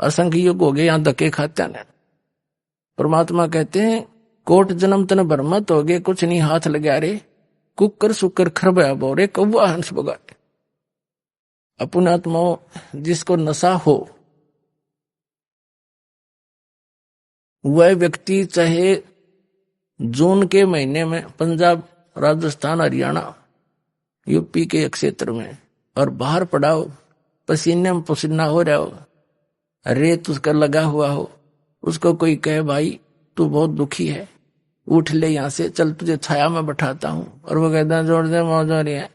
असंख्य युग हो गए यहां धक्के खाते हैं। परमात्मा कहते हैं कोट जन्म तन भरमत हो गए, कुछ नहीं हाथ लगा रे, कुकर सुकर खरबया बोरे, कौवा हंस बगाड़े। अपने आत्माओं जिसको नशा हो वह व्यक्ति चाहे जून के महीने में पंजाब, राजस्थान, हरियाणा, यूपी के क्षेत्र में और बाहर पड़ा हो, पसीने में पसीना हो रहा हो, रेत उसका लगा हुआ हो, उसको कोई कहे भाई तू बहुत दुखी है, उठ ले यहां से, चल तुझे छाया में बैठाता हूं, और वो कहता है जोड़ दे मौज हो रही है।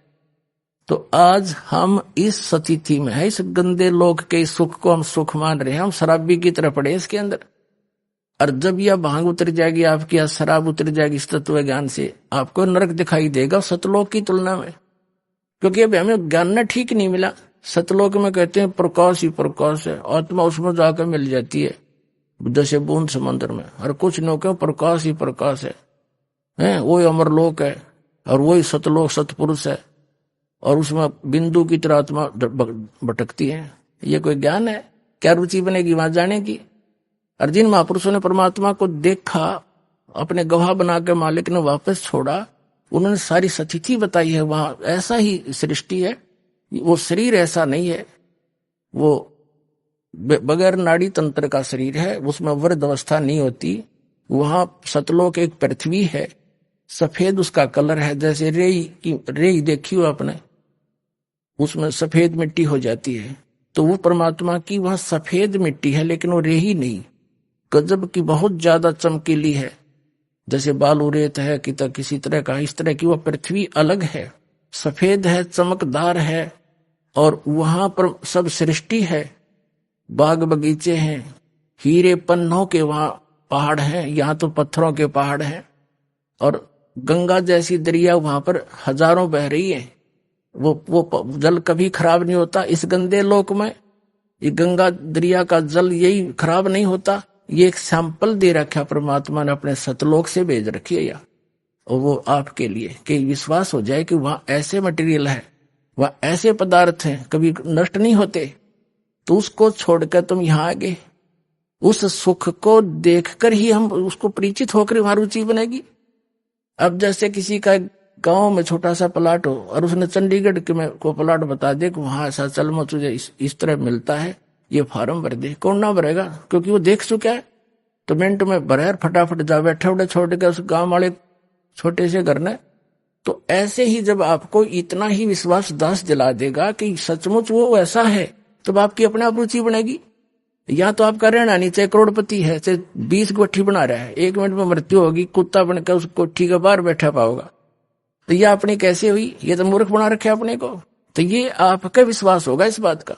तो आज हम इस स्थिति में है, इस गंदे लोक के सुख को हम सुख मान रहे हैं, हम शराबी की तरह पड़े इसके अंदर। और जब यह भांग उतर जाएगी आपकी, या शराब उतर जाएगी इस तत्व ज्ञान से, आपको नरक दिखाई देगा सतलोक की तुलना में। क्योंकि अभी हमें ज्ञान न ठीक नहीं मिला। सतलोक में कहते हैं प्रकाश ही प्रकाश है, आत्मा उसमें जाकर मिल जाती है जैसे बूंद समंदर में, और कुछ लोग के प्रकाश ही प्रकाश है, वही अमरलोक है और वही सतलोक सतपुरुष है, और उसमें बिंदु की तरह आत्मा भटकती है। ये कोई ज्ञान है? क्या रुचि बनेगी वहां जाने की? और जिन महापुरुषों ने परमात्मा को देखा, अपने गवाह बना के मालिक ने वापस छोड़ा, उन्होंने सारी स्थिति बताई है। वहां ऐसा ही सृष्टि है, वो शरीर ऐसा नहीं है, वो बगैर नाड़ी तंत्र का शरीर है, उसमें वृद्ध अवस्था नहीं होती। वहां सतलोक एक पृथ्वी है, सफेद उसका कलर है, जैसे रेई देखी हो आपने, उसमें सफेद मिट्टी हो जाती है। तो वो परमात्मा की वहां सफेद मिट्टी है, लेकिन वो रेही नहीं, गजब की बहुत ज्यादा चमकीली है, जैसे बालू रेत है कि किसी तरह का, इस तरह की वह पृथ्वी अलग है, सफेद है, चमकदार है। और वहां पर सब सृष्टि है, बाग बगीचे हैं, हीरे पन्नों के वहां पहाड़ हैं, यहाँ तो पत्थरों के पहाड़ हैं। और गंगा जैसी दरिया वहां पर हजारों बह रही है, वो जल कभी खराब नहीं होता। इस गंदे लोक में ये गंगा दरिया का जल यही खराब नहीं होता। ये एक सैंपल दे रखा परमात्मा ने, अपने सतलोक से भेज रखी है या, और वो आपके लिए कि विश्वास हो जाए कि वहां ऐसे मटेरियल है, वहां ऐसे पदार्थ हैं, कभी नष्ट नहीं होते। तो उसको छोड़कर तुम यहाँ आ गए, उस सुख को देखकर ही हम उसको परिचित होकर वहां रुचि बनेगी। अब जैसे किसी का गांव में छोटा सा प्लाट हो और उसने चंडीगढ़ के में को प्लाट बता दे कि वहां ऐसा चल में तुझे इस तरह मिलता है, ये फार्म भर दे, कौन ना भरेगा? क्योंकि वो देख चुका है। तो मिनट में भरे, फटाफट जा बैठे उठे छोड़ के उस गांव वाले छोटे से घर ने। तो ऐसे ही जब आपको इतना ही विश्वास दास दिला देगा कि सचमुच वो ऐसा है, तब आपकी अपने आप रुचि बनेगी। या तो आपका रहना नहीं, चाहे करोड़पति है, चाहे 20 कोठी बना रहा है, 1 मिनट में मृत्यु होगी, कुत्ता बनकर उस कोठी के बाहर बैठा पाओगा। तो ये अपनी कैसे हुई? ये तो मूर्ख बना रखे अपने को। तो ये आपका विश्वास होगा इस बात का।